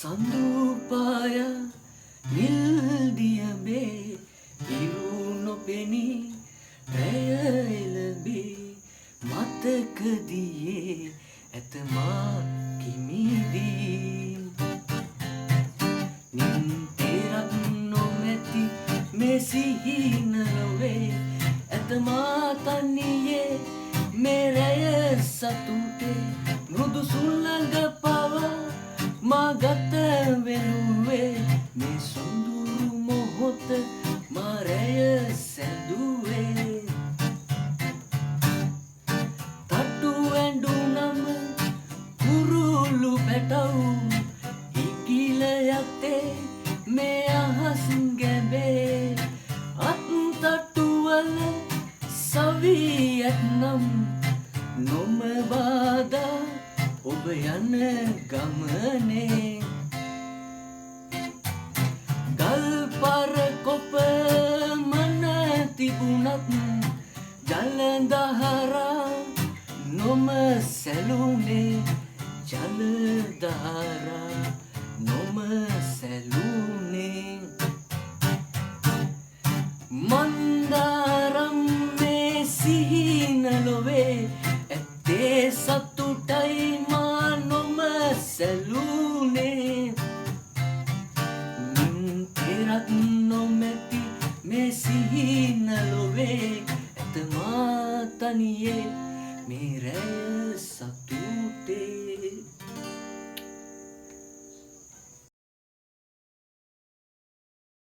සඳුපාය නිල්දියබේ ඉරුණු පෙනී රැය එළබේ මතකදියේ ඇතමා කිමිදී නින්තෙරක් නොමැති මේ සිහින ලොවේ ඇතමා තනියේ මේ රැය සතුටේ මෘදු සුළඟ පවා මා ගත වෙනුවේ මේ සොඳුරු මොහොත මා රැය සැදුවේ තට්ටු ඇඬුනම කුරුළු පැටව් ඉකිල යත්තේ මේ අහස් ගැඹේ අත් තට්ටුවල සවි ඇත්නම් නොම බාදා ඔබ යන ගමනේ ගල් පර කොප මන තිබුණත් ජලදහරා නොම සැලුනේ ජලදහරා නොම සැලුනේ මන්දාරම් මේ සිහින ලොවේ ඇත්තේ සතුටයි මා නොම සැලුනේ නින්තෙරක් නොමැති මේ සිහින ලොවේ ඇතමා තනියේ මේ රැය සතුටේ